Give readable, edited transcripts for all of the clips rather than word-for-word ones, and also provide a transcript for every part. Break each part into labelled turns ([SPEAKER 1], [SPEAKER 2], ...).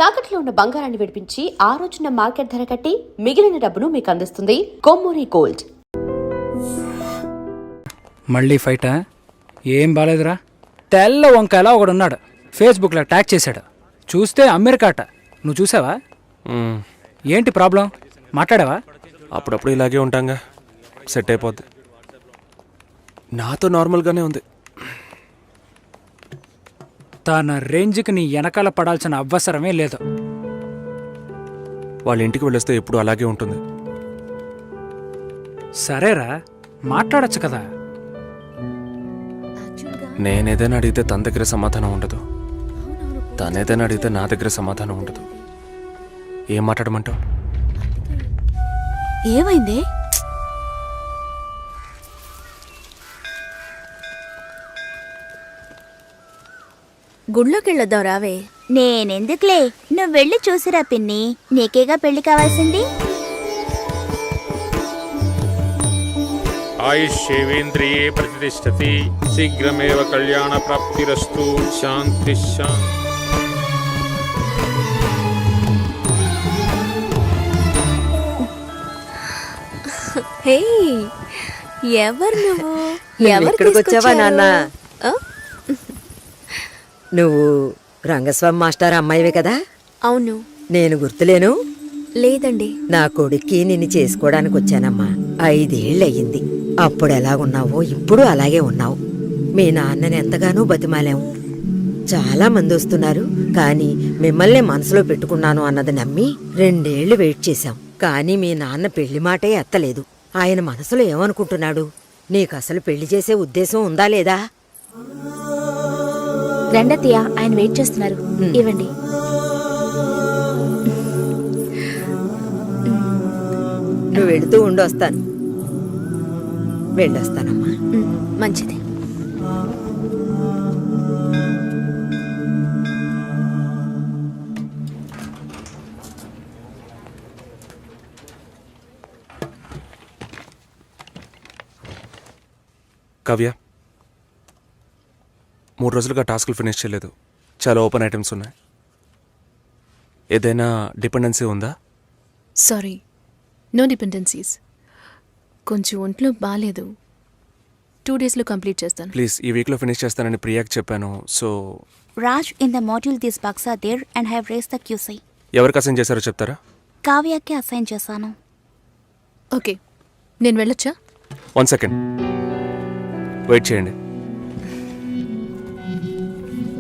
[SPEAKER 1] తాకట్లో ఉన్న బంగారాన్ని విడిపించి ఆ రోజున మార్కెట్ ధర కట్టి మిగిలిన డబ్బును మీకు అందిస్తుంది కొమ్మూరి గోల్డ్.
[SPEAKER 2] మళ్ళీ ఫైటా? ఏం బాలేదురా. తెల్ల వంకాయలా ఒకడున్నాడు, ఫేస్బుక్లో ట్యాగ్ చేశాడు. చూస్తే అమెరికాట. నువ్వు చూసావా? ఏంటి ప్రాబ్లం? మాట్లాడావా?
[SPEAKER 3] అప్పుడప్పుడు ఇలాగే ఉంటాంగా, సెట్ అయిపోద్ది. నాతో నార్మల్గానే ఉంది.
[SPEAKER 2] తన రేంజ్కి నీ వెనకాల పడాల్సిన అవసరమే లేదు.
[SPEAKER 3] వాళ్ళ ఇంటికి వెళ్ళొస్తే ఎప్పుడు అలాగే ఉంటుంది.
[SPEAKER 2] సరేరా, మాట్లాడచ్చు కదా.
[SPEAKER 3] నేనేదైనా అడిగితే తన దగ్గర సమాధానం ఉండదు, తనేదైనా అడిగితే నా దగ్గర సమాధానం ఉండదు. ఏం మాట్లాడమంటావు?
[SPEAKER 4] ఏమైంది? గుళ్ళోకి వెళ్ళొద్దాం రావే.
[SPEAKER 5] నేనెందుకులే, నువ్వు వెళ్ళి చూసిరా పిన్ని, నీకేగా పెళ్లి కావాల్సింది.
[SPEAKER 6] ఆయుష్యేవేంద్రియే ప్రతిష్టతి, శీఘ్రమేవ కళ్యాణ ప్రాప్తిరస్తు. శాంతి శాంతి.
[SPEAKER 4] హే, ఎవరు నువ్వు?
[SPEAKER 7] ఎక్కడికి వచ్చావా నాన్న? నువ్వు రంగస్వామి మాస్టర్ అమ్మాయివే కదా?
[SPEAKER 4] అవును.
[SPEAKER 7] నేను గుర్తులేను?
[SPEAKER 4] లేదండి.
[SPEAKER 7] నా కొడుక్కి నిన్ను చేసుకోవడానికి వచ్చానమ్మా. 5 ఏళ్ళయ్యింది. అప్పుడు ఎలాగున్నావో ఇప్పుడు అలాగే ఉన్నావు. మీ నాన్నని ఎంతగానో బతిమాలాం. చాలా మంది వస్తున్నారు, కానీ మిమ్మల్ని మనసులో పెట్టుకున్నాను అన్నది నమ్మి 2 ఏళ్లు వెయిట్ చేశాం. కానీ మీ నాన్న పెళ్లి మాటే ఎత్తలేదు. ఆయన మనసులో ఏమనుకుంటున్నాడు? నీకు అసలు పెళ్లి చేసే ఉద్దేశం ఉందా లేదా?
[SPEAKER 5] రెండతయ్య, ఆయన వెయిట్ చేస్తున్నారు, ఇవ్వండి.
[SPEAKER 7] నువ్వు వెళుతూ ఉండొస్తాను. వెళ్ళొస్తానమ్మా.
[SPEAKER 4] మంచిది.
[SPEAKER 3] కావ్య, 3 రోజులుగా టాస్కులు ఫినిష్ చేయలేదు. చాలా ఓపెన్ ఐటమ్స్ ఉన్నాయి. ఏదైనా డిపెండెన్సీ ఉందా?
[SPEAKER 8] Sorry, no dependencies. కొంచెం ఒంట్లో బాగాలేదు. 2 డేస్లో కంప్లీట్ చేస్తాను.
[SPEAKER 3] ప్లీజ్, ఈ వీక్లో ఫినిష్ చేస్తానని ప్రియాకి చెప్పాను. So
[SPEAKER 5] Raj, in the module these bugs are there and have raised the QC.
[SPEAKER 3] ఎవరికి అసైన్ చేశారో చెప్తారా?
[SPEAKER 5] కావ్యకి అసైన్ చేశాను.
[SPEAKER 8] ఓకే, నేను వెళ్ళొచ్చా?
[SPEAKER 3] 1 సెకండ్ వెయిట్ చేయండి.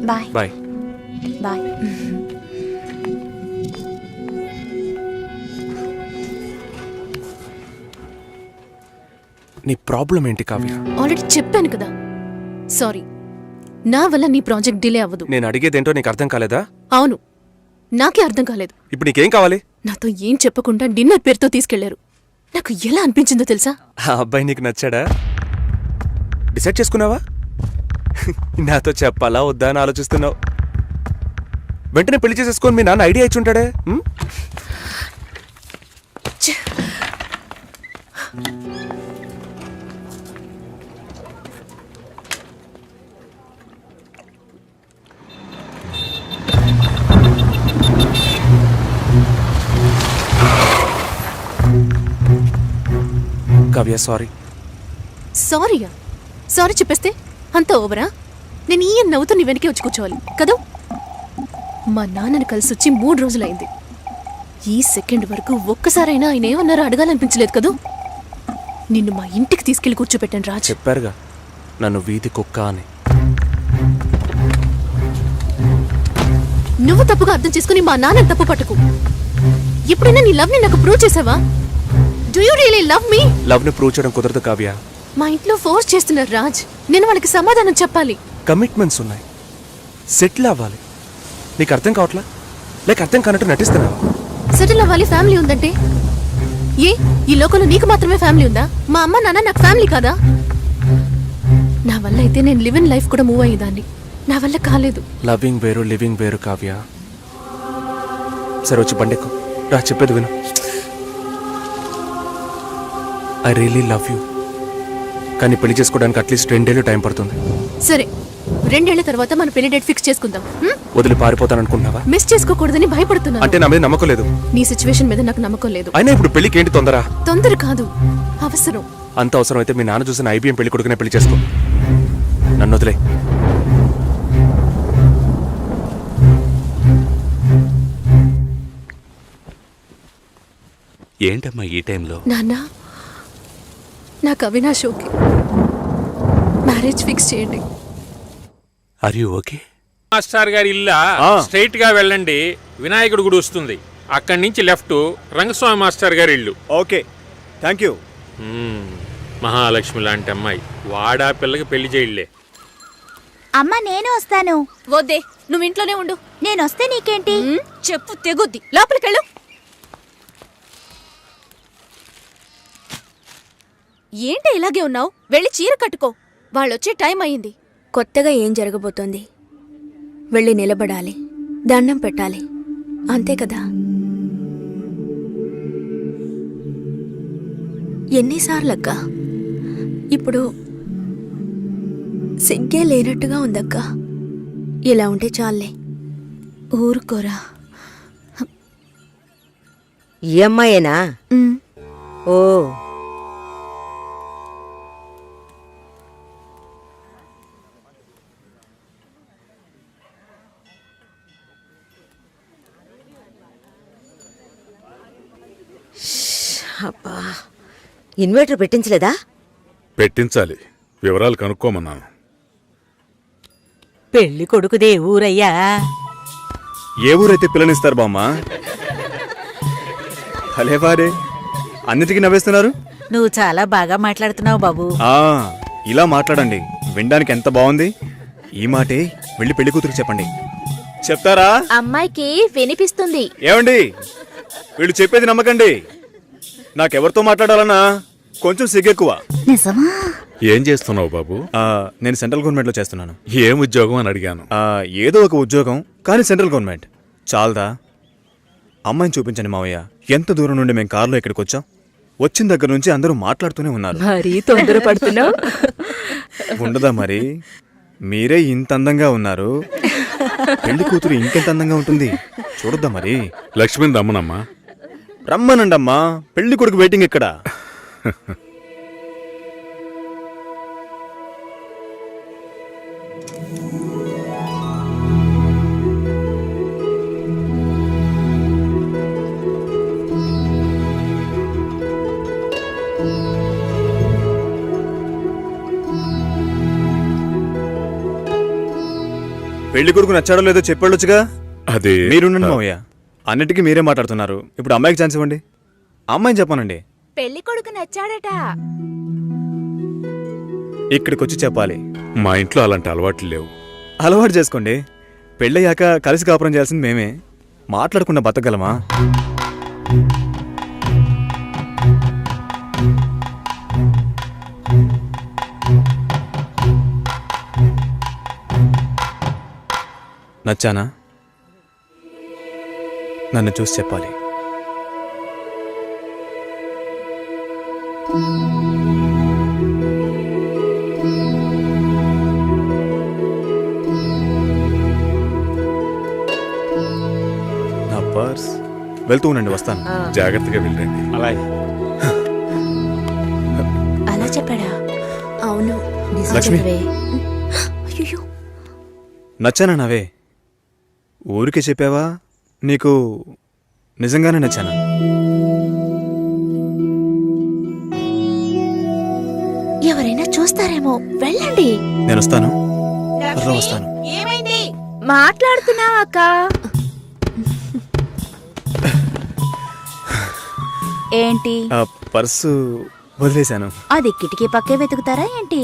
[SPEAKER 5] Bye
[SPEAKER 3] bye.
[SPEAKER 5] బాయ్.
[SPEAKER 3] నీ ప్రాబ్లం ఏంటి కావ్య?
[SPEAKER 8] ఆల్రెడీ చెప్పాను కదా. సారీ, నా వల్ల నీ ప్రాజెక్ట్ డిలే అవ్వదు.
[SPEAKER 3] నేను అడిగేదేంటో నీకు అర్థం కాలేదా?
[SPEAKER 8] అవును, నాకే అర్థం కాలేదు.
[SPEAKER 3] ఇప్పుడు నీకేం కావాలి?
[SPEAKER 8] నాతో ఏం చెప్పకుండా డిన్నర్ పేరుతో తీసుకెళ్లారు. నాకు ఎలా అనిపించిందో తెలుసా?
[SPEAKER 3] ఆ అబ్బాయి నీకు నచ్చాడా? డిసైడ్ చేసుకున్నావా? నాతో చెప్పాలా వద్దా అని ఆలోచిస్తున్నావు. వెంటనే పెళ్లి చేసేసుకొని మీ నాన్న ఐడియా ఇచ్చుంటాడే. కావ్య, సారీ.
[SPEAKER 8] సారీయా? సారీ చెప్పేస్తే అంత ఓవరా? నేను ఈ నవ్వుతూ నీ వెనకే వచ్చి కూర్చోవాలి కదా? మా నాన్నని కలిసి వచ్చి 3 రోజులైంది. ఈ సెకండ్ వరకు ఒక్కసారైనా ఆయన ఏమన్నారో అడగాలనిపించలేదు కదూ? నిన్ను మా ఇంటికి తీసుకెళ్లి కూర్చోపెట్టాను రాజ్.
[SPEAKER 3] చెప్పారుగా నన్ను వీధి కుక్క అని.
[SPEAKER 8] నువ్వు తప్పుగా అర్థం చేసుకుని మా నాన్నని తప్పు పట్టుకు. ఎప్పుడైనా నీ లవ్ ని నాకు ప్రూవ్ చేసావా? Do you really love me?
[SPEAKER 3] Love ని ప్రూవ్ చేయడం కుదరదు కావ్య.
[SPEAKER 8] మా ఇంట్లో ఫోర్స్ చేస్తున్నారు రాజ్. నేను వాళ్ళకి సమాధానం చెప్పాలి.
[SPEAKER 3] కమిట్మెంట్స్ ఉన్నాయి, సెటిల్ అవ్వాలి. నీకు అర్థం కావట్లా? లేక అర్థం కానట్టు నటిస్తున్నావా?
[SPEAKER 8] సెటిల్ అవ్వాలి, ఫ్యామిలీ ఉందంటే ఏ ఈ లోకంలో నీకు మాత్రమే ఫ్యామిలీ ఉందా? మా అమ్మ నాన్న నాకు ఫ్యామిలీ కాదా? నా వల్ల అయితే నేను లివ్ ఇన్ లైఫ్ కూడా మూవ్ అయ్యేదాన్ని. నా వల్ల కాలేదు.
[SPEAKER 3] లవింగ్ వేరు, లివింగ్ వేరు కావ్య. సరే, వచ్చి బండెక్కు రా, చెప్పేది విను. ఐ రియలీ లవ్ యూ, కానీ పెళ్లి చేసుకోవడానికి అట్లీస్ట్ 2 ఏళ్ళు టైం పడుతుంది.
[SPEAKER 8] సరే, 2 ఏళ్ల తర్వాత మన పెళ్లి డేట్ ఫిక్స్ చేసుకుందాం.
[SPEAKER 3] వదిలి పారిపోతాననుకుంటున్నావా?
[SPEAKER 8] మిస్ చేసుకోకూడదని భయపడుతున్నాను.
[SPEAKER 3] అంటే నా మీద నమ్మకం లేదు.
[SPEAKER 8] నీ సిచ్యువేషన్ మీద నాకు నమ్మకం లేదు.
[SPEAKER 3] అయినా ఇప్పుడు పెళ్లికి ఏంటి తొందర?
[SPEAKER 8] తొందర కాదు, అవసరం.
[SPEAKER 3] అంత అవసరం అయితే మీ నాన్న చూసిన ఐబీఎం పెళ్లి కొడుకునే పెళ్లి చేసుకో. నన్ను వదిలే.
[SPEAKER 9] ఏంటమ్మా ఈ టైంలో?
[SPEAKER 8] నాన్న, నాకు అవినాష్ ఓకే. మ్యారేజ్ ఫిక్స్ చేయండి.
[SPEAKER 9] Are you okay?
[SPEAKER 6] మాస్టర్ గారి ఇల్లా స్ట్రైట్ గా వెళ్ళండి, వినాయకుడు గుడి వస్తుంది. అక్కడి నుంచి లెఫ్ట్ రంగస్వామి మాస్టర్ గారి ఇల్లు.
[SPEAKER 10] Okay, thank you.
[SPEAKER 6] మహాలక్ష్మి లాంటి అమ్మాయి, వాడా పిల్లకి పెళ్లి చేయలే.
[SPEAKER 5] అమ్మ నేను వస్తాను.
[SPEAKER 8] వద్దే, నువ్వు ఇంట్లోనే ఉండు.
[SPEAKER 5] నేను వస్తే నీకేంటి?
[SPEAKER 8] చెప్పు తెగుద్ది. లోపలికెళ్ళు. ఏంటి ఇలాగే ఉన్నావు? వెళ్ళి చీర కట్టుకో. వాళ్ళొచ్చే టైం అయ్యింది.
[SPEAKER 4] కొత్తగా ఏం జరగబోతోంది? వెళ్ళి నిలబడాలి, దండం పెట్టాలి, అంతే కదా. ఎన్నిసార్లక్క? ఇప్పుడు సిగ్గే లేనట్టుగా ఉందక్క. ఇలా ఉంటే చాలే.
[SPEAKER 8] ఊరుకోరా.
[SPEAKER 7] ఈ అమ్మాయేనా? ఓ, అబ్బా, ఇన్వర్టర్ పెట్టించలేదా?
[SPEAKER 11] పెట్టించాలి, వివరాలు కనుక్కోమన్నాను.
[SPEAKER 12] పెళ్లి కొడుకుదే ఊరయ్యా?
[SPEAKER 10] ఏ ఊరైతే పిల్లనిస్తారు బామ్మ? భలేవారే, అన్నిటికీ నవ్వేస్తున్నారు.
[SPEAKER 12] నువ్వు చాలా బాగా మాట్లాడుతున్నావు బాబు.
[SPEAKER 10] ఇలా మాట్లాడండి, వినడానికి ఎంత బాగుంది. ఈ మాటే వెళ్ళి పెళ్లి కూతురికి చెప్పండి. చెప్తారా?
[SPEAKER 5] అమ్మాయికి వినిపిస్తుంది.
[SPEAKER 10] ఏమండి, వీళ్ళు చెప్పేది నమ్మకండి. నాకెవరితో మాట్లాడాలన్నా కొంచెం సిగ్గెక్కువ.
[SPEAKER 5] నిజమా?
[SPEAKER 11] ఏం చేస్తున్నావు బాబు?
[SPEAKER 10] నేను సెంట్రల్ గవర్నమెంట్ లో చేస్తున్నాను.
[SPEAKER 11] ఏం ఉద్యోగం అని అడిగాను.
[SPEAKER 10] ఏదో ఒక ఉద్యోగం, కానీ సెంట్రల్ గవర్నమెంట్. చాలదా? అమ్మాయిని చూపించండి మావయ్య. ఎంత దూరం నుండి మేము కారులో ఇక్కడికి వచ్చాం. వచ్చిన దగ్గర నుంచి అందరూ మాట్లాడుతూనే ఉన్నారు.
[SPEAKER 12] మరీ తొందరపడుతున్నావు.
[SPEAKER 10] ఉండదా మరి? మీరే ఇంత అందంగా ఉన్నారు, పెళ్లి కూతురు ఇంకెంత అందంగా ఉంటుంది చూడొద్దా మరి?
[SPEAKER 11] లక్ష్మిని రమ్మనమ్మా.
[SPEAKER 10] రమ్మనండమ్మా, పెళ్లి కొడుకు వెయిటింగ్ ఇక్కడ. పెళ్లి కొడుకు నచ్చాడో లేదో చెప్పాడొచ్చుగా.
[SPEAKER 11] అది
[SPEAKER 10] మీరుండండి మావయ్య, అన్నిటికీ మీరే మాట్లాడుతున్నారు. ఇప్పుడు అమ్మాయికి ఛాన్స్ ఇవ్వండి. అమ్మాయిని చెప్పానండి.
[SPEAKER 5] పెళ్లి కొడుకు నచ్చాడట.
[SPEAKER 10] ఇక్కడికి వచ్చి చెప్పాలి.
[SPEAKER 11] మా ఇంట్లో అలాంటి అలవాట్లు లేవు.
[SPEAKER 10] అలవాటు చేసుకోండి. పెళ్ళయ్యాక కలిసి కాపురం చేయాల్సింది మేమే. మాట్లాడకుండా బతకగలమా? నచ్చానా? నన్ను చూసి చెప్పాలి. నా పర్స్. వెళ్తూ ఉండండి, వస్తాను.
[SPEAKER 11] జాగ్రత్తగా వెళ్ళండి.
[SPEAKER 10] అలాగే.
[SPEAKER 5] అలా చెప్పాడా?
[SPEAKER 4] అవును.
[SPEAKER 10] లక్ష్మి,
[SPEAKER 4] అయ్యో,
[SPEAKER 10] నచ్చానా నావే? ఊరికే చెప్పావా? నీకు నిజంగానే నచ్చానా?
[SPEAKER 5] ఎవరైనా చూస్తారేమో, వెళ్ళండి.
[SPEAKER 10] నేను వస్తాను, త్వరలో వస్తాను.
[SPEAKER 5] ఏమైంది? మాట్లాడుతున్నావా అక్క? ఏంటి?
[SPEAKER 10] పర్సు వదిలేశాను.
[SPEAKER 5] అది కిటికీ పక్కే వెతుకుతారా ఏంటి?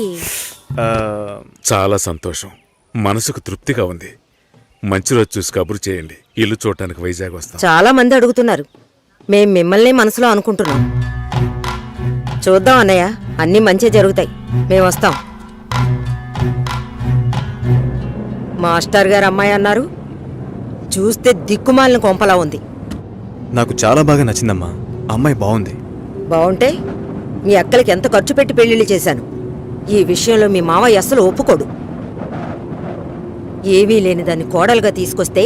[SPEAKER 11] చాలా సంతోషం, మనసుకు తృప్తిగా ఉంది. మంచి రోజు చూసి కబురు చేయండి, ఇల్లు చూడటానికి వైజాగ్ వస్తాం.
[SPEAKER 7] చాలా మంది అడుగుతున్నారు. మేం మిమ్మల్ని మనసులో అనుకుంటున్నాం. చూద్దాం అన్నయ్య, అన్నీ మంచిగా జరుగుతాయి. మేము వస్తాం. మాస్టర్ గారు అమ్మాయి అన్నారు, చూస్తే దిక్కుమాలిన కొంపలా ఉంది.
[SPEAKER 10] నాకు చాలా బాగా నచ్చిందమ్మా. అమ్మాయి బాగుంది.
[SPEAKER 7] బాగుంటే మీ అక్కలకి ఎంత ఖర్చు పెట్టి పెళ్లిళ్ళు చేశాను. ఈ విషయంలో మీ మావయ్య అస్సలు ఒప్పుకోడు. ఏవీ లేని దాన్ని కోడలుగా తీసుకొస్తే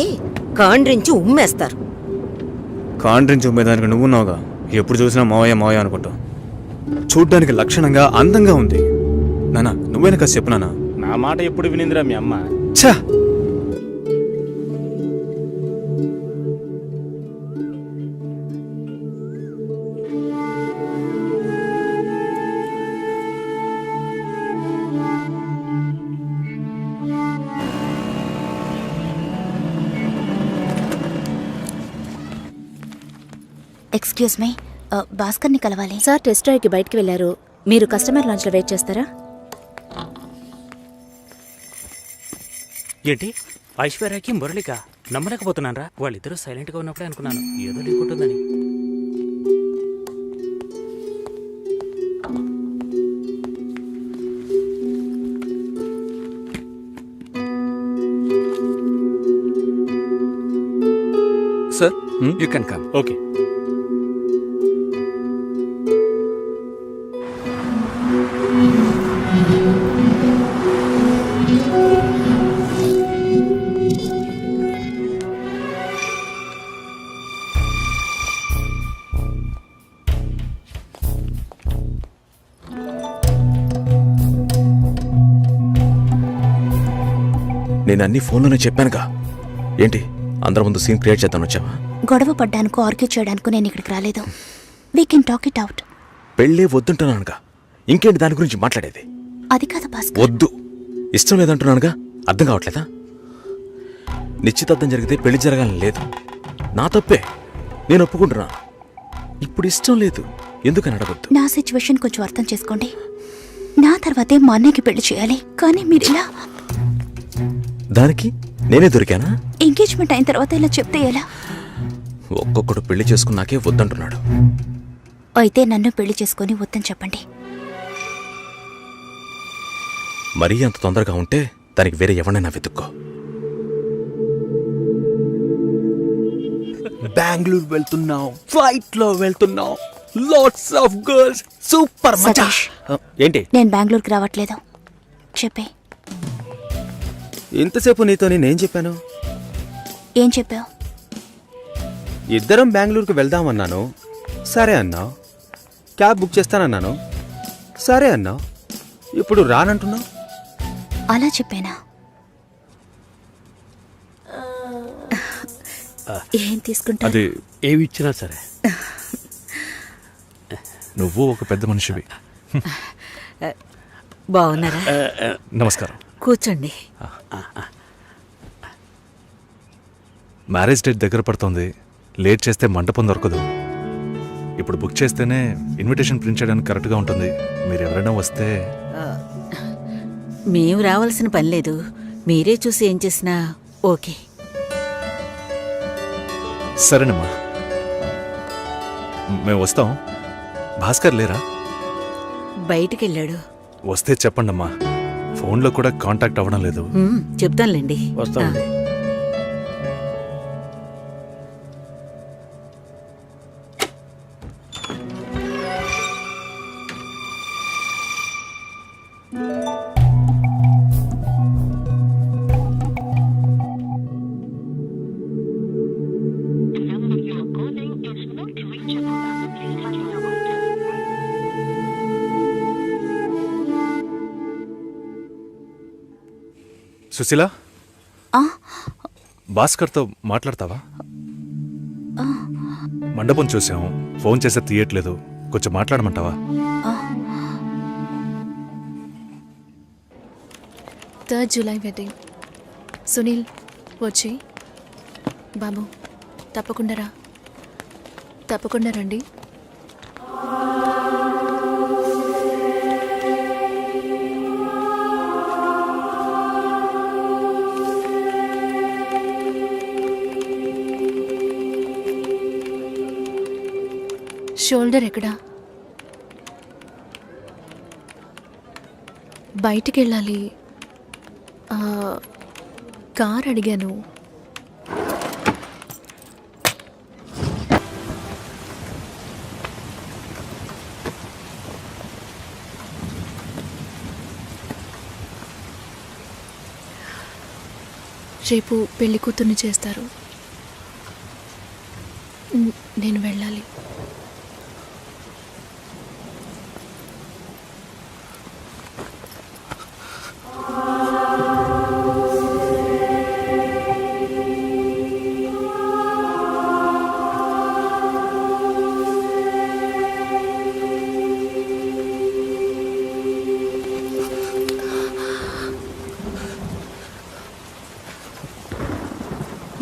[SPEAKER 7] కాండ్రించి ఉమ్మేస్తారు.
[SPEAKER 10] కాండ్రించి ఉమ్మేదానికి నువ్వున్నావుగా, ఎప్పుడు చూసినా మావయ్య మావయ్య అనుకుంటావు. చూడ్డానికి లక్షణంగా అందంగా ఉంది. నానా నువ్వేనా కాస్త చెప్పు నానా.
[SPEAKER 2] నా మాట ఎప్పుడు వినిందిరా మీ అమ్మ?
[SPEAKER 10] ఛా!
[SPEAKER 5] ఎక్స్క్యూజ్ మీ, భాస్కర్ని కలవాలి.
[SPEAKER 4] సార్ టెస్ట్ డ్రైవ్కి బయటికి వెళ్ళారు. మీరు కస్టమర్ లాంచ్లో వెయిట్ చేస్తారా?
[SPEAKER 2] ఏంటి ఐశ్వర్యకి మురళిక నమ్మలేకపోతున్నానరా. వాళ్ళిద్దరూ సైలెంట్గా ఉన్నప్పుడే అనుకున్నాను ఏదో లింక్ ఉంటుందని.
[SPEAKER 3] Sir you can come.
[SPEAKER 10] Okay.
[SPEAKER 3] నేను అన్ని ఫోన్లోనే చెప్పానుగా. ఏంటి అందరి ముందు సీన్ క్రియేట్ చేద్దాం వచ్చావా?
[SPEAKER 5] గొడవ పడ్డానుకో, ఆర్గ్యూ చేయడానికి నేను ఇక్కడికి రాలేదు. We can talk it out.
[SPEAKER 3] పెళ్ళే వద్దుంటున్నానుగా, ఇంకేంటి దాని గురించి మాట్లాడేది?
[SPEAKER 5] అది కాదు భాస్కర్.
[SPEAKER 3] వద్దు, ఇష్టం లేదంటున్నానుగా. అర్థం కావట్లేదా? నిశ్చితార్థం జరిగితే పెళ్లి జరగాలని లేదు, నా తప్పే, నేను ఒప్పుకుంటున్నా. ఇప్పుడు ఇష్టం లేదు, ఎందుకని అడగొద్దు.
[SPEAKER 5] నా సిచ్యువేషన్ కొంచెం అర్థం చేసుకోండి. నా తర్వాతే మా అన్నయ్యకి పెళ్లి చేయాలి, కానీ మీరు ఇలా.
[SPEAKER 3] దానికి నేనే దొరికానా?
[SPEAKER 5] ఎంగేజ్మెంట్ అయిన తర్వాత ఇలా చెప్తే ఎలా?
[SPEAKER 3] ఒక్కొక్కడు పెళ్లి చేసుకున్నాకే వద్దంటున్నాడు.
[SPEAKER 5] అయితే నన్ను పెళ్లి చేసుకొని వద్దని చెప్పండి.
[SPEAKER 3] మరీ అంత తొందరగా ఉంటే దానికి వేరే ఎవరినైనా వెతుక్కో.
[SPEAKER 9] బెంగళూరు వెళ్తున్నావు, ఫ్లైట్ లో వెళ్తున్నావు, లాట్స్ ఆఫ్ గర్ల్స్, సూపర్ మచా.
[SPEAKER 5] సతీష్,
[SPEAKER 10] ఏంటి
[SPEAKER 5] నేను బెంగళూరుకి రావట్లేదు. చెప్పే.
[SPEAKER 10] ఇంతసేపు నీతో నేనేం చెప్పాను?
[SPEAKER 5] ఏం చెప్పావు?
[SPEAKER 10] ఇద్దరం బెంగళూరుకు వెళ్దామన్నాను, సరే అన్నావు. క్యాబ్ బుక్ చేస్తానన్నాను, సరే అన్నావు. ఇప్పుడు రానంటున్నావు.
[SPEAKER 5] అలా చెప్పానా?
[SPEAKER 4] ఏం తీసుకుంటా?
[SPEAKER 9] అది ఏవి ఇచ్చినా సరే. నువ్వు ఒక పెద్ద మనిషివి.
[SPEAKER 12] బాగున్నారా?
[SPEAKER 11] నమస్కారం.
[SPEAKER 12] కూర్చోండి.
[SPEAKER 11] మ్యారేజ్ డేట్ దగ్గర పడుతుంది, లేట్ చేస్తే మంటపం దొరకదు. ఇప్పుడు బుక్ చేస్తేనే ఇన్విటేషన్ ప్రింట్ చేయడానికి కరెక్ట్గా ఉంటుంది. మీరు ఎవరైనా వస్తే.
[SPEAKER 12] మేము రావాల్సిన పని లేదు, మీరే చూసి ఏం చేసినా ఓకే.
[SPEAKER 11] సరేనమ్మా, మేము వస్తాం. భాస్కర్ లేరా?
[SPEAKER 12] బయటికెళ్ళాడు.
[SPEAKER 11] వస్తే చెప్పండమ్మా, ఫోన్లో కూడా కాంటాక్ట్ అవ్వడం లేదు.
[SPEAKER 12] చెప్తానులేండి.
[SPEAKER 9] వస్తామండి.
[SPEAKER 11] సుశీల,
[SPEAKER 5] ఆ?
[SPEAKER 11] భాస్కర్తో మాట్లాడతావా? మండపం చూసాం, ఫోన్ చేస్తే తీయట్లేదు, కొంచెం మాట్లాడమంటావా?
[SPEAKER 8] 3rd July wedding. సునీల్ వచ్చి. బాబు తప్పకుండా రా, తప్పకుండా రండి. షోల్డర్ ఎక్కడా? బయటికి వెళ్ళాలి. కార్ అడిగాను. రేపు పెళ్లి కూతుర్ని చేస్తారు. నేను వెళ్ళాలి.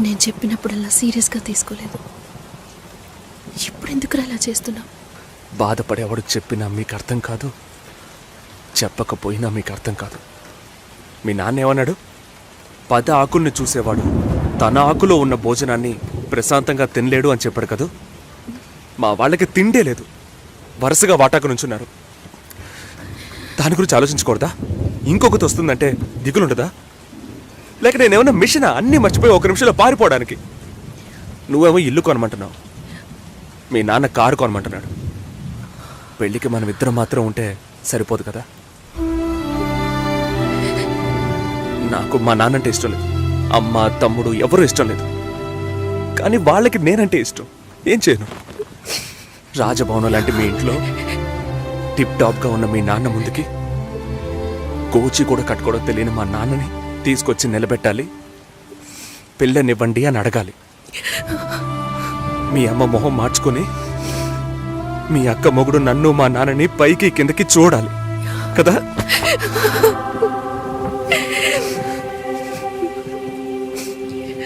[SPEAKER 8] నేను చెప్పినప్పుడల్లా సీరియస్గా తీసుకోలేదు. ఇప్పుడు ఎందుకు అలా చేస్తున్నా?
[SPEAKER 9] బాధపడేవాడు చెప్పినా మీకు అర్థం కాదు, చెప్పకపోయినా మీకు అర్థం కాదు. మీ నాన్న ఏమన్నాడు? 10 ఆకుల్ని చూసేవాడు తన ఆకులో ఉన్న భోజనాన్ని ప్రశాంతంగా తినలేడు అని చెప్పాడు కదా. మా వాళ్ళకి తిండే లేదు, వరుసగా వాటాకు నుంచున్నారు. దాని గురించి ఆలోచించకూడదా? ఇంకొకటి వస్తుందంటే దిగులుండదా? లేక నేనేమన్నా మిషనా అన్నీ మర్చిపోయి 1 నిమిషంలో పారిపోవడానికి? నువ్వేమో ఇల్లు కొనమంటున్నావు, మీ నాన్న కారు కొనమంటున్నాడు. పెళ్ళికి మనం ఇద్దరం మాత్రం ఉంటే సరిపోదు కదా. నాకు మా నాన్నంటే ఇష్టం లేదు, అమ్మ తమ్ముడు ఎవరూ ఇష్టం లేదు. కానీ వాళ్ళకి నేనంటే ఇష్టం. ఏం చేయను? రాజభవనం లాంటి మీ ఇంట్లో టిప్ టాప్గా ఉన్న మీ నాన్న ముందుకి కోచి కూడా కట్టుకోవడం తెలియని మా నాన్నని తీసుకొచ్చి నిలబెట్టాలి, పిల్లనివ్వండి అని అడగాలి. మీ అమ్మ మొహం మార్చుకొని మీ అక్క మొగుడు నన్ను మా నాన్నని పైకి కిందకి చూడాలి కదా.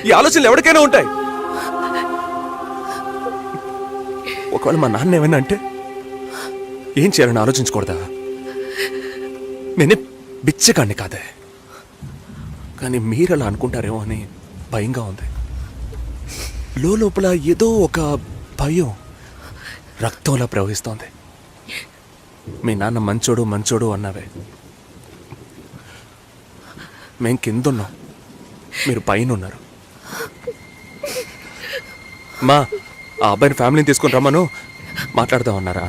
[SPEAKER 9] ఈ ఆలోచనలు ఎవరికైనా ఉంటాయి. ఒకవేళ మా నాన్న ఏమైనా అంటే ఏం చేయాలని ఆలోచించకూడదా? నేనే బిచ్చగాన్ని కాదే, కానీ మీరలా అనుకుంటారేమో అని భయంగా ఉంది. లోపల ఏదో ఒక భయం రక్తంలా ప్రవహిస్తోంది. మీ నాన్న మంచోడు మంచోడు అన్నావే, మేం కిందున్నాం, మీరు పైన ఉన్నారు. మా ఆ అబ్బాయిని ఫ్యామిలీని తీసుకుని రమ్మను, మాట్లాడదాం అన్నారా?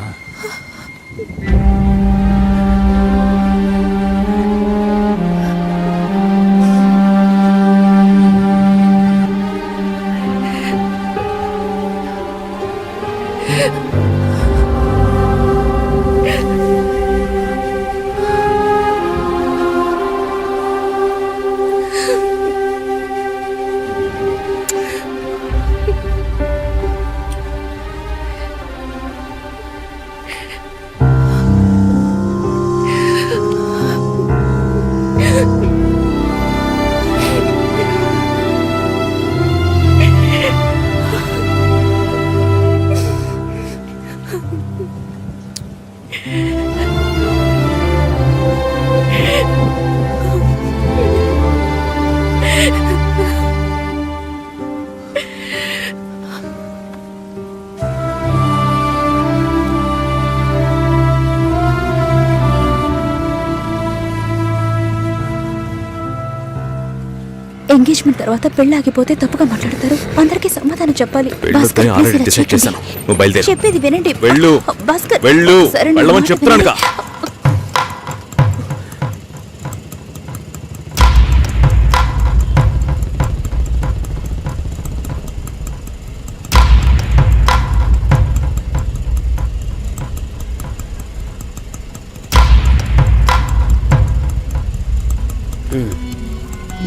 [SPEAKER 5] ఎంగేజ్మెంట్ తర్వాత పెళ్లి ఆగిపోతే తప్పుగా మాట్లాడతారు. అందరికీ సమాధానం చెప్పాలి.
[SPEAKER 3] వెళ్ళొద్దని ఆల్రెడీ డిసైడ్ చేశాను. నువ్వు బయలుదేరు.
[SPEAKER 5] చెప్పేది వినండి.
[SPEAKER 3] వెళ్ళు,
[SPEAKER 5] భాస్కర్,
[SPEAKER 3] వెళ్ళు,
[SPEAKER 5] సరే, నా
[SPEAKER 3] వెళ్ళమని
[SPEAKER 5] మాట
[SPEAKER 3] చెప్తున్నానుగా.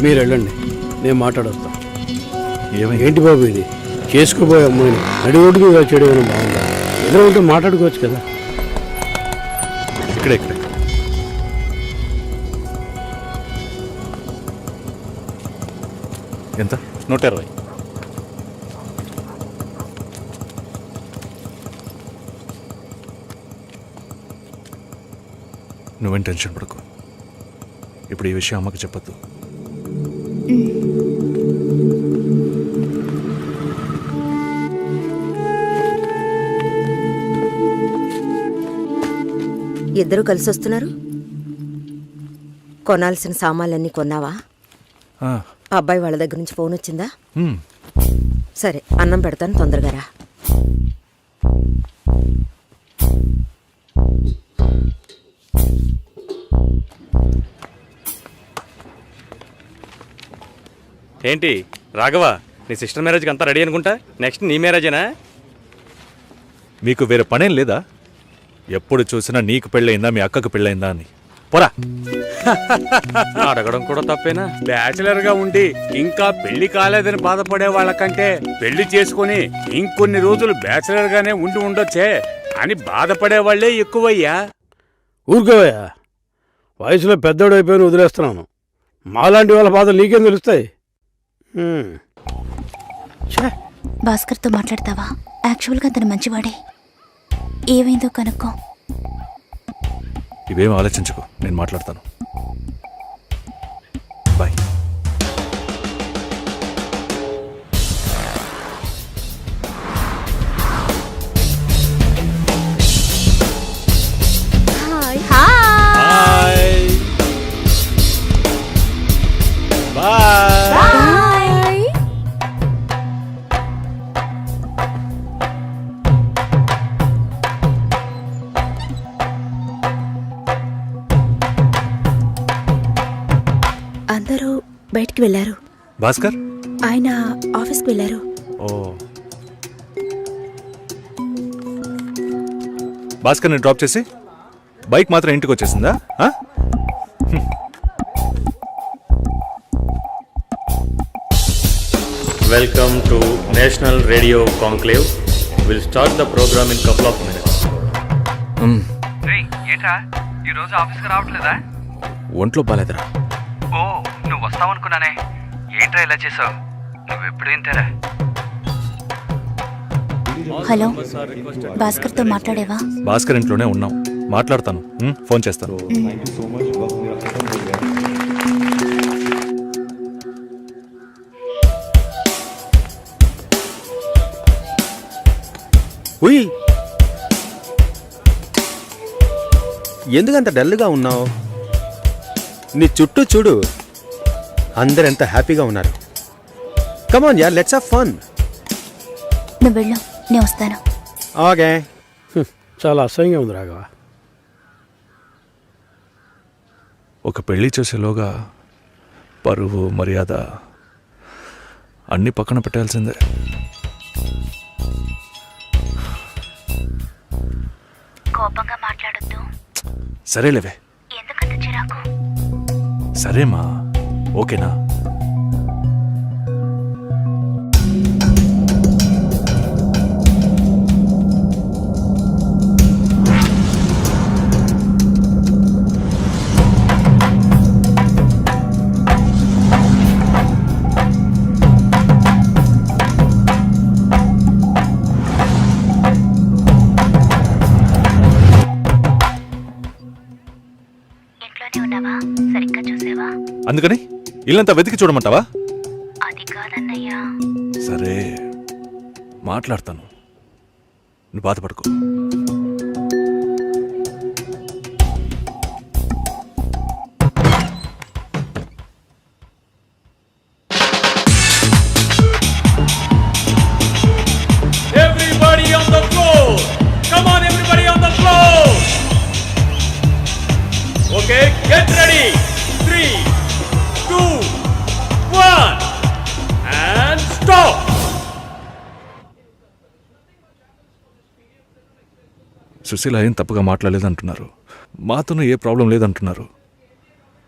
[SPEAKER 13] మీరు వెళ్ళండి, నేను మాట్లాడొస్తాను. ఏంటి బాబు ఇది? చేసుకోబోయే అమ్మాయిని నడి రోడ్డుకి చేయడం బాగుందా? ఎదురు ఉంటే మాట్లాడుకోవచ్చు కదా.
[SPEAKER 10] ఇక్కడే ఎంత? 120. నువ్వేం టెన్షన్ పడకు. ఇప్పుడు ఈ విషయం అమ్మకి చెప్పొద్దు.
[SPEAKER 7] ఇద్దరు కలిసి వస్తున్నారు. కొనాల్సిన సామాన్లన్నీ కొన్నావా? అబ్బాయి వాళ్ళ దగ్గర నుంచి ఫోన్ వచ్చిందా? సరే, అన్నం పెడతాను, తొందరగా రా.
[SPEAKER 10] ఏంటి రాఘవ, నీ సిస్టర్ మ్యారేజ్కి అంతా రెడీ అనుకుంటా. నెక్స్ట్ నీ మ్యారేజేనా?
[SPEAKER 11] మీకు వేరే పనేం లేదా? ఎప్పుడు చూసినా నీకు పెళ్ళయిందా మీ అక్కకు పెళ్ళయిందా అని. పోరా.
[SPEAKER 10] అడగడం కూడా తప్పేనా?
[SPEAKER 13] బ్యాచిలర్ గా ఉండి ఇంకా పెళ్లి కాలేదని బాధపడే వాళ్ళకంటే పెళ్లి చేసుకుని ఇంకొన్ని రోజులు బ్యాచిలర్ గానే ఉండి ఉండొచ్చే అని బాధపడే వాళ్లే ఎక్కువయ్యా. ఊరుకోవయ్యా, వయసులో పెద్దోడు అయిపోయి వదిలేస్తున్నాను. మాలాంటి వాళ్ళ బాధలు నీకేం తెలుస్తాయి?
[SPEAKER 5] భాస్కర్తో మాట్లాడతావా? యాక్చువల్గా అతను మంచివాడే. ఏమైందో కనుక్కో.
[SPEAKER 11] ఇవేం ఆలోచించుకో, నేను మాట్లాడతాను. బాయ్.
[SPEAKER 4] అందరూ బయటికి వెళ్ళారు.
[SPEAKER 11] భాస్కర్
[SPEAKER 4] ఆయన ఆఫీస్కి వెళ్ళారు.
[SPEAKER 11] ఓ భాస్కర్ని డ్రాప్ చేసి బైక్ మాత్రం ఇంటికి వచ్చేసిందా?
[SPEAKER 10] Welcome to national radio conclave. Will start the programme in couple of minutes.
[SPEAKER 14] ఏంట్రా ఈరోజు ఆఫీస్కి రావట్లేదా?
[SPEAKER 3] ఒంట్లో బాలేదురా.
[SPEAKER 14] ఓ, నువ్వు వస్తావనుకున్నానే. ఏంట్రా ఇలా చేసావు? నువ్వెప్పుడు ఇంతేరా?
[SPEAKER 5] హలో, భాస్కర్తో మాట్లాడేవా?
[SPEAKER 11] భాస్కర్ ఇంట్లోనే ఉన్నాం, మాట్లాడతాను. ఫోన్ చేస్తాను.
[SPEAKER 10] ఉయ్, ఎందుకంత డల్గా ఉన్నావు? నీ చుట్టూ చూడు, అందరెంత హ్యాపీగా ఉన్నారు. కమాన్ యార్, లెట్స్ హావ్ ఫన్.
[SPEAKER 5] నువ్వు వెళ్ళు, నేను వస్తాను.
[SPEAKER 10] ఓకే.
[SPEAKER 13] చాలా అసహ్యంగా ఉంది రాఘవ.
[SPEAKER 11] ఒక పెళ్లి చేసేలోగా పరువు మర్యాద అన్నీ పక్కన పెట్టాల్సిందే.
[SPEAKER 5] కోపంగా మాట్లాడొద్దు.
[SPEAKER 11] సరేలేవే.
[SPEAKER 5] ఎందుకంత చిరాకు?
[SPEAKER 11] సరేమా, ఓకేనా? అందుకని ఇల్లంతా వెతికి చూడమంటావా?
[SPEAKER 5] అది కాదన్నయ్యా.
[SPEAKER 11] సరే, మాట్లాడతాను, నువ్వు బాధపడుకో.
[SPEAKER 6] Everybody on the floor! Come on, everybody on the floor! Okay, get ready! 3, 2, 1, and stop!
[SPEAKER 11] Susheela ఏం తప్పుగా మాట్లాడలేదంటున్నారు, మాతోనూ ఏ ప్రాబ్లం లేదంటున్నారు.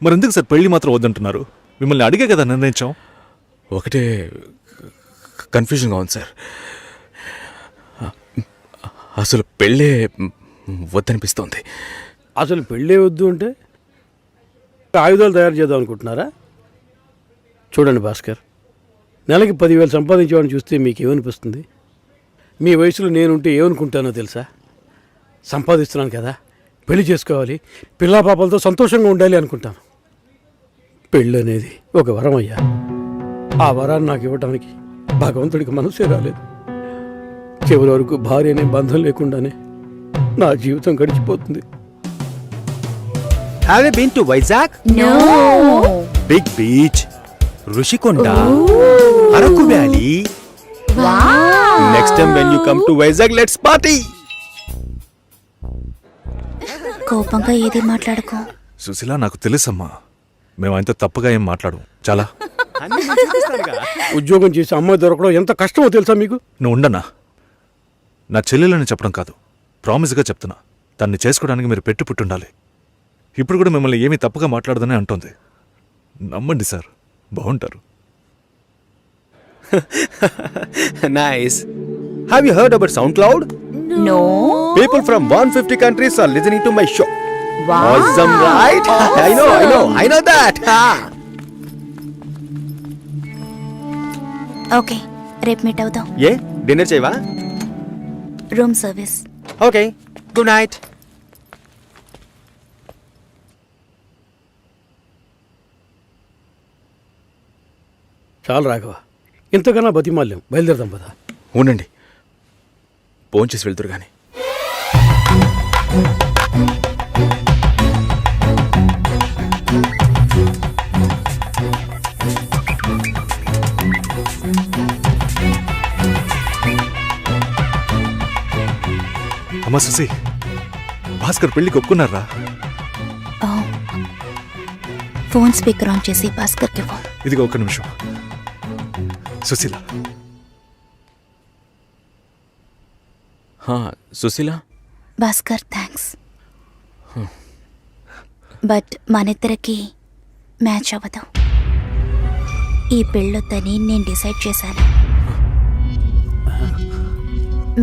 [SPEAKER 11] మరి ఎందుకు సార్ పెళ్లి మాత్రం వద్దంటున్నారు? మిమ్మల్ని అడిగే కదా నిర్ణయించాం.
[SPEAKER 3] ఒకటే కన్ఫ్యూజన్గా ఉంది సార్. అసలు పెళ్ళే వద్దనిపిస్తోంది.
[SPEAKER 13] అసలు పెళ్ళే వద్దు అంటే ఆయుధాలు తయారు చేద్దాం అనుకుంటున్నారా? చూడండి భాస్కర్, నెలకి 10,000 సంపాదించేవాడిని చూస్తే మీకేమనిపిస్తుంది? మీ వయసులో నేనుంటే ఏమనుకుంటానో తెలుసా? సంపాదిస్తున్నాను కదా, పెళ్లి చేసుకోవాలి, పిల్లా పాపలతో సంతోషంగా ఉండాలి అనుకుంటాను. పెళ్ళి అనేది ఒక వరం అయ్యా. ఆ వరాన్ని నాకు ఇవ్వడానికి భగవంతుడికి మనసే రాలేదు. చివరి వరకు భార్య అనే బంధం లేకుండానే నా జీవితం గడిచిపోతుంది.
[SPEAKER 10] Have you been to Vizag?
[SPEAKER 5] No.
[SPEAKER 10] Big beach, Rushikonda, Araku Valley.
[SPEAKER 5] Wow.
[SPEAKER 10] Next time when you come to Vizag, let's party.
[SPEAKER 5] కోపంగా ఏది మాట్లాడుకో.
[SPEAKER 11] సుశీల, నాకు తెలుసమ్మా, మేము ఆయనతో తప్పుగా ఏం మాట్లాడు. చాలా
[SPEAKER 13] ఉద్యోగం చేసి అమ్మాయి దొరకడం ఎంత కష్టమో తెలుసా మీకు?
[SPEAKER 11] నువ్వు ఉండనా? నా చెల్లెలని చెప్పడం కాదు, ప్రామిస్గా చెప్తున్నా. తన్ని చేసుకోవడానికి మీరు పెట్టి పుట్టుండాలి. ఇప్పుడు కూడా మిమ్మల్ని ఏమీ తప్పుగా మాట్లాడదని అంటుంది. నమ్మండి సార్, బాగుంటారు.
[SPEAKER 10] Nice. Have you heard about SoundCloud?
[SPEAKER 5] No.
[SPEAKER 10] People from 150 countries are listening to my show. Awesome, right? I know that.
[SPEAKER 5] Okay, రేపు మీట్ అవుదాం.
[SPEAKER 10] ఏ డిన్నర్ చేయవా?
[SPEAKER 5] Room service.
[SPEAKER 10] Okay, good night.
[SPEAKER 13] చాలు రాఘవ, ఇంతకన్నా బతిమాల్యం. బయలుదేరదాం పదా.
[SPEAKER 3] ఉండండి, భోంచేసి వెళ్తురు కానీ.
[SPEAKER 11] అమ్మా సుసి, భాస్కర్ పెళ్లికి ఒప్పుకున్నారా?
[SPEAKER 5] ఫోన్ స్పీకర్ ఆన్ చేసి భాస్కర్కి ఫోన్.
[SPEAKER 11] ఇదిగో ఒక్క నిమిషం. సుశీల.
[SPEAKER 3] సుశీల.
[SPEAKER 5] భాస్కర్ థ్యాంక్స్, బట్ మనిద్దరికి మ్యాచ్ అవ్వదు. ఈ పెళ్ళొద్దని నేను డిసైడ్ చేశాను.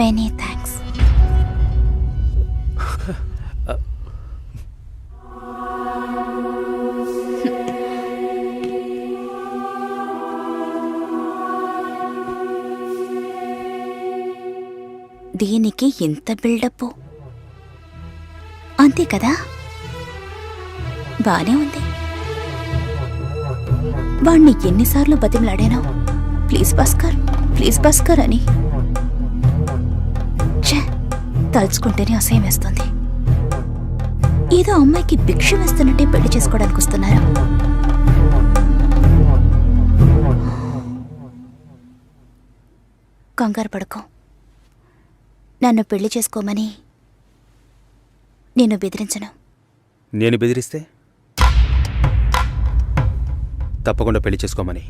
[SPEAKER 5] Many thanks. దీనికి ఎంత బిల్డప్, అంతే కదా? బానే ఉంది. వాణ్ణి ఎన్నిసార్లు బతిమలాడాను, ప్లీజ్ భాస్కర్, ప్లీజ్ భాస్కర్ అని. ఛే, తలుచుకుంటేనే అసహ్యం వేస్తుంది. ఏదో అమ్మాయికి భిక్ష వేస్తున్నట్టే పెళ్లి చేసుకోవడానికి వస్తున్నారు. కంగారు పడుకో. నన్ను పెళ్లి చేసుకోమని నేను బెదిరించను.
[SPEAKER 10] నేను బెదిరిస్తే తప్పకుండా పెళ్లి చేసుకోమని.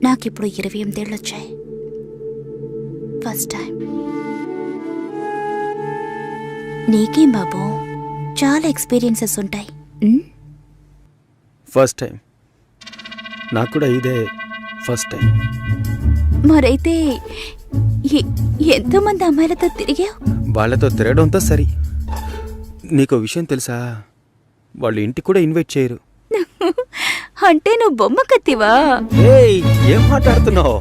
[SPEAKER 5] నాకిప్పుడు 28 ఏళ్ళు వచ్చాయి. First time. నీకేం బాబు, చాలా ఎక్స్పీరియన్సెస్ ఉంటాయి.
[SPEAKER 10] First time. నాకు కూడా ఇదే ఫస్ట్ టైం.
[SPEAKER 5] మరైతే ఎంతోమంది అమ్మాయిలతో తిరిగావు?
[SPEAKER 10] వాళ్ళతో తిరగడంతో సరి. నీకు విషయం తెలుసా, వాళ్ళు ఇంటికి కూడా ఇన్వైట్ చేయరు.
[SPEAKER 5] అంటే నువ్వు బొమ్మ కత్తివా?
[SPEAKER 10] ఏం మాట్లాడుతున్నావు?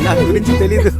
[SPEAKER 10] నా గురించి తెలీదు.